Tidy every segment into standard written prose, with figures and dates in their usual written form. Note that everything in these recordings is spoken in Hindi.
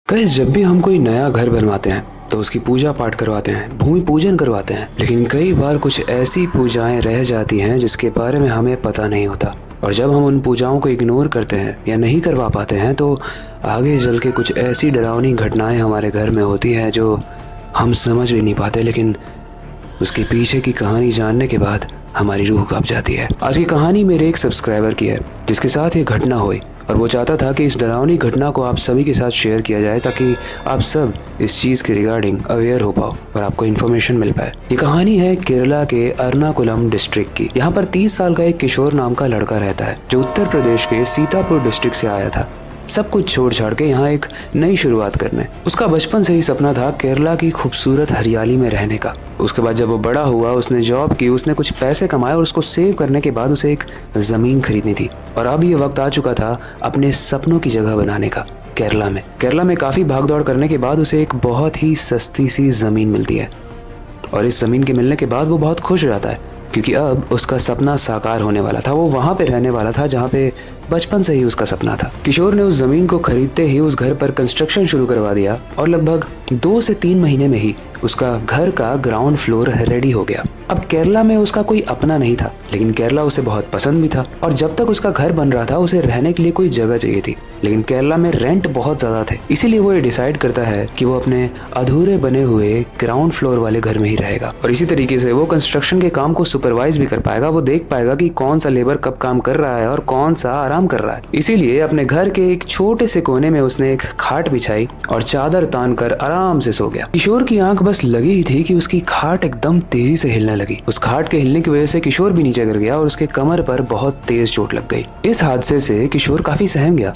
गाइस, जब भी हम कोई नया घर बनवाते हैं तो उसकी पूजा पाठ करवाते हैं, भूमि पूजन करवाते हैं, लेकिन कई बार कुछ ऐसी पूजाएं रह जाती हैं जिसके बारे में हमें पता नहीं होता। और जब हम उन पूजाओं को इग्नोर करते हैं या नहीं करवा पाते हैं तो आगे चल के कुछ ऐसी डरावनी घटनाएं हमारे घर में होती है जो हम समझ भी नहीं पाते, लेकिन उसके पीछे की कहानी जानने के बाद हमारी रूह कांप जाती है। आज की कहानी मेरे एक सब्सक्राइबर की है जिसके साथ ये घटना हुई और वो चाहता था कि इस डरावनी घटना को आप सभी के साथ शेयर किया जाए ताकि आप सब इस चीज़ के रिगार्डिंग अवेयर हो पाओ और आपको इन्फॉर्मेशन मिल पाए। ये कहानी है केरला के एर्नाकुलम डिस्ट्रिक्ट की। यहाँ पर 30 साल का एक किशोर नाम का लड़का रहता है जो उत्तर प्रदेश के सीतापुर डिस्ट्रिक्ट से आया था, सब कुछ छोड़ छाड़ के यहाँ एक नई शुरुआत करने। उसका बचपन से ही सपना था केरला की खूबसूरत हरियाली में रहने का। उसके बाद जब वो बड़ा हुआ, उसने जॉब की, उसने कुछ पैसे कमाए और उसको सेव करने के बाद उसे एक ज़मीन खरीदनी थी और अब ये वक्त आ चुका था अपने सपनों की जगह बनाने का। केरला में काफ़ी भागदौड़ करने के बाद उसे एक बहुत ही सस्ती सी ज़मीन मिलती है और इस ज़मीन के मिलने के बाद वो बहुत खुश हो जाता है क्योंकि अब उसका सपना साकार होने वाला था। वो वहाँ पे रहने वाला था जहाँ पे बचपन से ही उसका सपना था। किशोर ने उस जमीन को खरीदते ही उस घर पर कंस्ट्रक्शन शुरू करवा दिया और लगभग 2 से 3 महीने में ही उसका घर का ग्राउंड फ्लोर रेडी हो गया। अब केरला में उसका कोई अपना नहीं था, लेकिन केरला उसे बहुत पसंद भी था और जब तक उसका घर बन रहा था उसे रहने के लिए कोई जगह चाहिए थी, लेकिन केरला में रेंट बहुत ज्यादा थे। इसीलिए वो ये डिसाइड करता है कि वो अपने अधूरे बने हुए ग्राउंड फ्लोर वाले घर में ही रहेगा और इसी तरीके से वो कंस्ट्रक्शन के काम को सुपरवाइज भी कर पाएगा। वो देख पाएगा कि कौन सा लेबर कब काम कर रहा है और कौन सा आराम कर रहा है। इसीलिए अपने घर के एक छोटे से कोने में उसने एक खाट बिछाई और चादर तान कर आराम से सो गया। किशोर की आंख बस लगी ही थी कि उसकी खाट एकदम तेजी से हिलने लगी। उस खाट के हिलने की वजह से किशोर भी नीचे गिर गया और उसके कमर पर बहुत तेज चोट लग गई। इस हादसे से किशोर काफी सहम गया।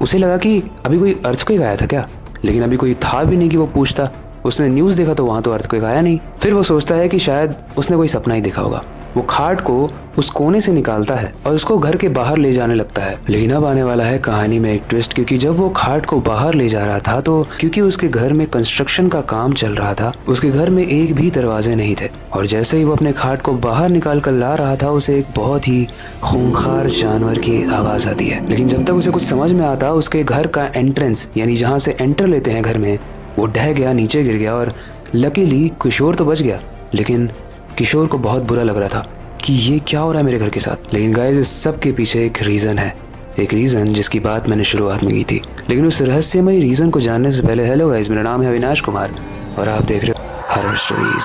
उसे लगा कि अभी कोई अर्थक्वेक आया था क्या, लेकिन अभी कोई था भी नहीं कि वो पूछता। उसने न्यूज़ देखा तो वहां तो अर्थक्वेक आया नहीं। फिर वो सोचता है कि शायद उसने कोई सपना ही देखा होगा। वो खाट को उस कोने से निकालता है और उसको घर के बाहर ले जाने लगता है। लेकिन अब आने वाला है कहानी में एक ट्विस्ट, क्योंकि जब वो खाट को बाहर ले जा रहा था तो क्योंकि उसके घर में कंस्ट्रक्शन का काम चल रहा था, उसके घर में एक भी दरवाजे नहीं थे और जैसे ही वो अपने खाट को बाहर निकाल कर ला रहा था उसे एक बहुत ही खूंखार जानवर की आवाज आती है। लेकिन जब तक उसे कुछ समझ में आता, उसके घर का एंट्रेंस यानी जहाँ से एंटर लेते हैं घर में, वो ढह गया, नीचे गिर गया और लकीली किशोर तो बच गया, लेकिन किशोर को बहुत बुरा लग रहा था कि ये क्या हो रहा है मेरे घर के साथ। लेकिन गाइस, इस सब के पीछे एक रीज़न है, एक रीज़न जिसकी बात मैंने शुरुआत में की थी। लेकिन उस रहस्यमय रीज़न को जानने से पहले, हेलो गाइस, मेरा नाम है अविनाश कुमार और आप देख रहे हो हॉरर स्टोरीज।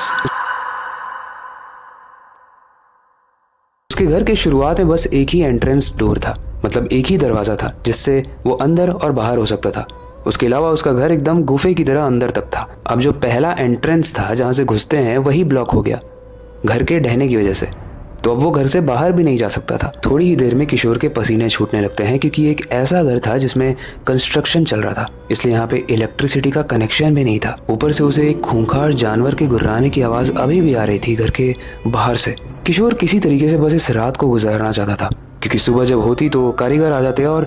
उसके घर के शुरुआत में बस एक ही एंट्रेंस डोर था, मतलब एक ही दरवाज़ा था जिससे वो अंदर और बाहर हो सकता था। उसके अलावा उसका घर एकदम गुफे की तरह अंदर तक था। अब जो पहला एंट्रेंस था जहाँ से घुसते हैं वही ब्लॉक हो गया घर के ढहने की वजह से, तो अब वो घर से बाहर भी नहीं जा सकता था। थोड़ी ही देर में किशोर के पसीने छूटने लगते हैं क्योंकि एक ऐसा घर था जिसमें कंस्ट्रक्शन चल रहा था, इसलिए यहाँ पे इलेक्ट्रिसिटी का कनेक्शन भी नहीं था। ऊपर से उसे एक खूंखार जानवर के गुर्राने की आवाज़ अभी भी आ रही थी घर के बाहर से। किशोर किसी तरीके से बस इस रात को गुजारना चाहता था क्योंकि सुबह जब होती तो कारीगर आ जाते और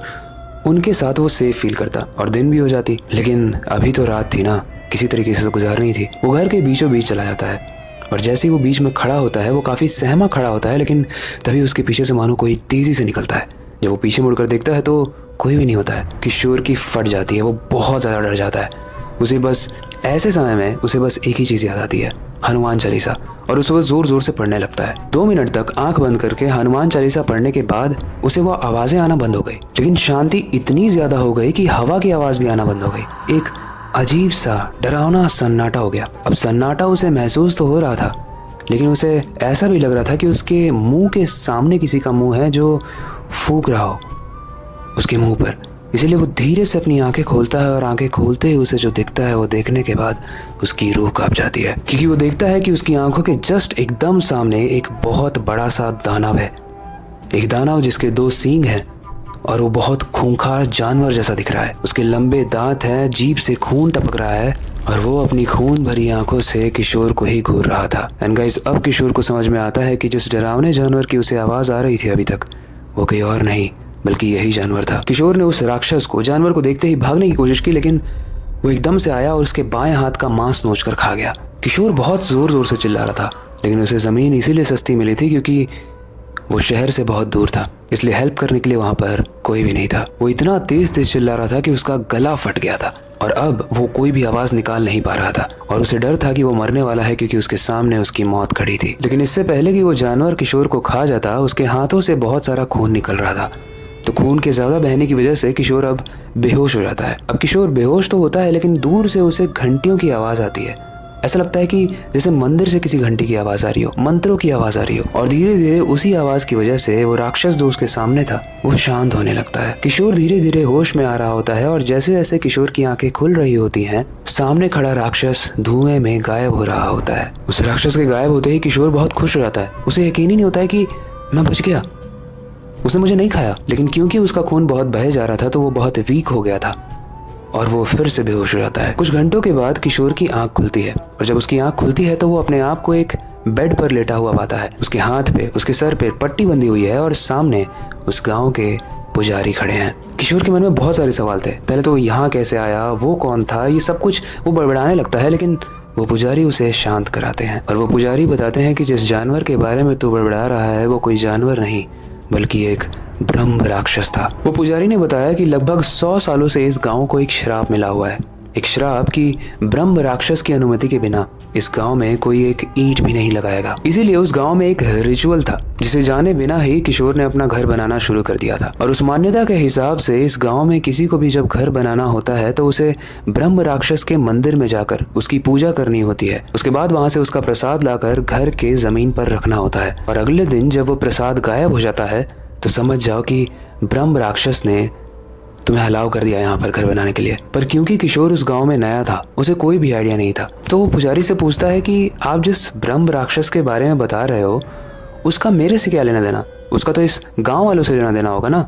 उनके साथ वो सेफ फील करता और दिन भी हो जाती। लेकिन अभी तो रात थी ना, किसी तरीके से गुजारनी थी। वो घर के बीचों बीच चला जाता है और जैसे ही वो बीच में खड़ा होता है, वो काफ़ी सहमा खड़ा होता है, लेकिन तभी उसके पीछे से मानो कोई तेज़ी से निकलता है। जब वो पीछे मुड़कर देखता है तो कोई भी नहीं होता है। किशोर की फट जाती है, वो बहुत ज़्यादा डर जाता है। उसे बस ऐसे समय में उसे बस एक ही चीज़ याद आती है, हनुमान चालीसा, और उसे वो ज़ोर ज़ोर से पढ़ने लगता है। 2 मिनट तक आंख बंद करके हनुमान चालीसा पढ़ने के बाद उसे वो आवाज़ें आना बंद हो गई, लेकिन शांति इतनी ज़्यादा हो गई कि हवा की आवाज़ भी आना बंद हो गई। एक अजीब सा डरावना सन्नाटा हो गया। अब सन्नाटा उसे महसूस तो हो रहा था, लेकिन उसे ऐसा भी लग रहा था कि उसके मुंह के सामने किसी का मुंह है जो फूंक रहा हो उसके मुंह पर। इसीलिए वो धीरे से अपनी आंखें खोलता है और आंखें खोलते ही उसे जो दिखता है वो देखने के बाद उसकी रूह कांप जाती है, क्योंकि वो देखता है कि उसकी आंखों के जस्ट एकदम सामने एक बहुत बड़ा सा दानव है। एक दानव जिसके 2 सींग हैं और वो बहुत खूंखार जानवर जैसा दिख रहा है। उसके लंबे दांत हैं, जीभ से खून टपक रहा है और वो अपनी खून भरी आंखों से किशोर को ही घूर रहा था। एंड गाइस, अब किशोर को समझ में आता है कि जिस डरावने जानवर की उसे आवाज आ रही थी अभी तक, वो कोई और नहीं बल्कि यही जानवर था। किशोर ने उस राक्षस को, जानवर को देखते ही भागने की कोशिश की, लेकिन वो एकदम से आया और उसके बाएं हाथ का मांस नोच कर खा गया। किशोर बहुत जोर जोर से चिल्ला रहा था, लेकिन उसे जमीन इसीलिए सस्ती मिली थी क्योंकि वो शहर से बहुत दूर था, इसलिए हेल्प करने के लिए वहां पर कोई भी नहीं था। वो इतना तेज तेज चिल्ला रहा था कि उसका गला फट गया था और अब वो कोई भी आवाज निकाल नहीं पा रहा था और उसे डर था कि वो मरने वाला है, क्योंकि उसके सामने उसकी मौत खड़ी थी। लेकिन इससे पहले कि वो जानवर किशोर को खा जाता, उसके हाथों से बहुत सारा खून निकल रहा था। तो खून के ज्यादा बहने की वजह से किशोर अब बेहोश हो जाता है। अब किशोर बेहोश तो होता है, लेकिन दूर से उसे घंटियों की आवाज आती है। ऐसा लगता है कि जैसे मंदिर से किसी घंटी की आवाज आ रही हो, मंत्रों की आवाज आ रही हो। और धीरे धीरे उसी आवाज की वजह से वो राक्षस जो उसके सामने था वो शांत होने लगता है। किशोर धीरे धीरे होश में आ रहा होता है और जैसे जैसे किशोर की आंखें खुल रही होती हैं, सामने खड़ा राक्षस धुएं में गायब हो रहा होता है। उस राक्षस के गायब होते ही किशोर बहुत खुश हो जाता है। उसे यकीन ही नहीं होता है कि मैं बच गया, उसने मुझे नहीं खाया। लेकिन क्योंकि उसका खून बहुत बह जा रहा था तो वो बहुत वीक हो गया था और वो फिर से बेहोश हो जाता है। कुछ घंटों के बाद किशोर की आंख खुलती है और जब उसकी आंख खुलती है तो वो अपने आप को एक बेड पर लेटा हुआ पाता है। उसके हाथ पे, उसके सर पे पट्टी बंधी हुई है और सामने उस गांव के पुजारी खड़े हैं। किशोर के मन में बहुत सारे सवाल थे। पहले तो वो यहाँ कैसे आया, वो कौन था, ये सब कुछ वो बड़बड़ाने लगता है। लेकिन वो पुजारी उसे शांत कराते हैं और वो पुजारी बताते हैं कि जिस जानवर के बारे में तू बड़बड़ा रहा है वो कोई जानवर नहीं बल्कि एक ब्रह्म राक्षस था। वो पुजारी ने बताया कि लगभग 100 सालों से इस गांव को एक श्राप मिला हुआ है। एक श्राप कि ब्रह्म राक्षस की अनुमति के बिना इस गांव में कोई एक ईंट भी नहीं लगाएगा। इसीलिए उस गांव में एक रिचुअल था जिसे जाने बिना ही किशोर ने अपना घर बनाना शुरू कर दिया था। और उस मान्यता के हिसाब से इस गांव में किसी को भी जब घर बनाना होता है तो उसे ब्रह्म राक्षस के मंदिर में जाकर उसकी पूजा करनी होती है। उसके बाद वहां से उसका प्रसाद लाकर घर के जमीन पर रखना होता है और अगले दिन जब वो प्रसाद गायब हो जाता है तो समझ जाओ कि ब्रह्म राक्षस ने तुम्हें अलाउ कर दिया यहाँ पर घर बनाने के लिए। पर क्योंकि किशोर उस गांव में नया था, उसे कोई भी आइडिया नहीं था, तो वो पुजारी से पूछता है कि आप जिस ब्रह्म राक्षस के बारे में बता रहे हो उसका मेरे से क्या लेना देना, उसका तो इस गांव वालों से लेना देना होगा ना,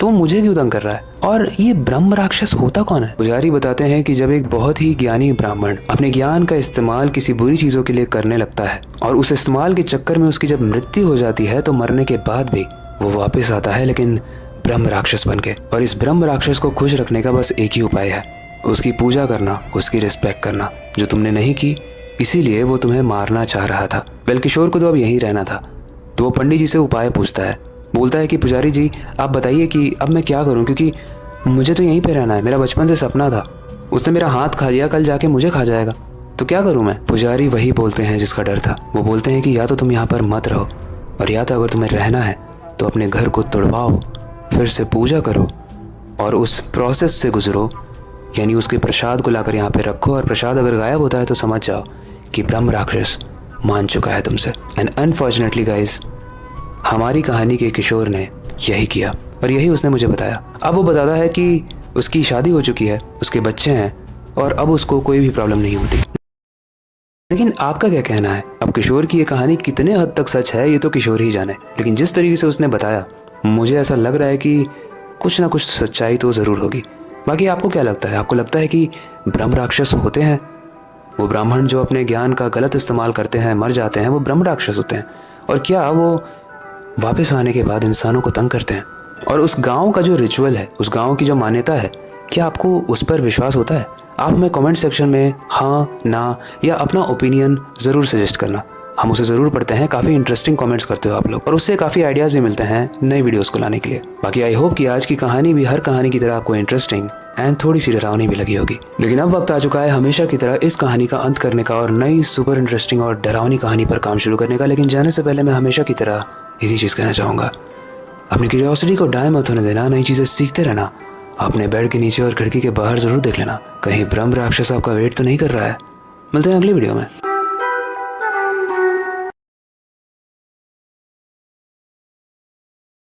तो मुझे क्यों तंग कर रहा है, और ये ब्रह्म राक्षस होता कौन है। पुजारी बताते हैं कि जब एक बहुत ही ज्ञानी ब्राह्मण अपने ज्ञान का इस्तेमाल किसी बुरी चीजों के लिए करने लगता है और उस इस्तेमाल के चक्कर में उसकी जब मृत्यु हो जाती है तो मरने के बाद भी वो वापस आता है, लेकिन ब्रह्म राक्षस बन के। और इस ब्रह्म राक्षस को खुश रखने का बस एक ही उपाय है, उसकी पूजा करना, उसकी रिस्पेक्ट करना, जो तुमने नहीं की इसीलिए वो तुम्हें मारना चाह रहा था। वेल किशोर को तो अब यहीं रहना था, तो वो पंडित जी से उपाय पूछता है। बोलता है कि पुजारी जी आप बताइए कि अब मैं क्या करूं, क्योंकि मुझे तो यहीं पे रहना है, मेरा बचपन से सपना था, उसने मेरा हाथ खा लिया, कल जाके मुझे खा जाएगा, तो क्या करूं मैं। पुजारी वही बोलते हैं जिसका डर था। वो बोलते हैं कि या तो तुम यहाँ पर मत रहो और या तो अगर तुम्हें रहना है तो अपने घर को तुड़वाओ, फिर से पूजा करो और उस प्रोसेस से गुजरो, यानी उसके प्रसाद को लाकर यहाँ पे रखो और प्रसाद अगर गायब होता है तो समझ जाओ कि ब्रह्म राक्षस मान चुका है तुमसे। एंड अनफॉर्चुनेटली गाइस, हमारी कहानी के किशोर ने यही किया और यही उसने मुझे बताया। अब वो बताता है कि उसकी शादी हो चुकी है, उसके बच्चे हैं और अब उसको कोई भी प्रॉब्लम नहीं होती। लेकिन आपका क्या कहना है, अब किशोर की ये कहानी कितने हद तक सच है ये तो किशोर ही जाने, लेकिन जिस तरीके से उसने बताया मुझे ऐसा लग रहा है कि कुछ ना कुछ सच्चाई तो ज़रूर होगी। बाकी आपको क्या लगता है, आपको लगता है कि ब्रह्म राक्षस होते हैं? वो ब्राह्मण जो अपने ज्ञान का गलत इस्तेमाल करते हैं, मर जाते हैं, वो ब्रह्म राक्षस होते हैं? और क्या वो वापस आने के बाद इंसानों को तंग करते हैं? और उस गांव का जो रिचुअल है, उस गांव की जो मान्यता है, क्या आपको उस पर विश्वास होता है? आप हमें कमेंट सेक्शन में हाँ, ना या अपना ओपिनियन ज़रूर सजेस्ट करना, हम उसे ज़रूर पढ़ते हैं। काफ़ी इंटरेस्टिंग कमेंट्स करते हो आप लोग और उससे काफ़ी आइडियाज़ भी मिलते हैं नई वीडियोस को लाने के लिए। बाकी आई होप कि आज की कहानी भी हर कहानी की तरह आपको इंटरेस्टिंग एंड थोड़ी सी डरावनी भी लगी होगी। लेकिन अब वक्त आ चुका है हमेशा की तरह इस कहानी का अंत करने का और नई सुपर इंटरेस्टिंग और डरावनी कहानी पर काम शुरू करने का। लेकिन जाने से पहले मैं हमेशा की तरह एक ही चीज़ कहना चाहूँगा, अपनी क्यूरियोसिटी को डाय मत होने देना, नई चीज़ें सीखते रहना। अपने बेड के नीचे और खिड़की के बाहर ज़रूर देख लेना, कहीं ब्रह्म राक्षस आपका वेट तो नहीं कर रहा है। मिलते हैं अगली वीडियो में।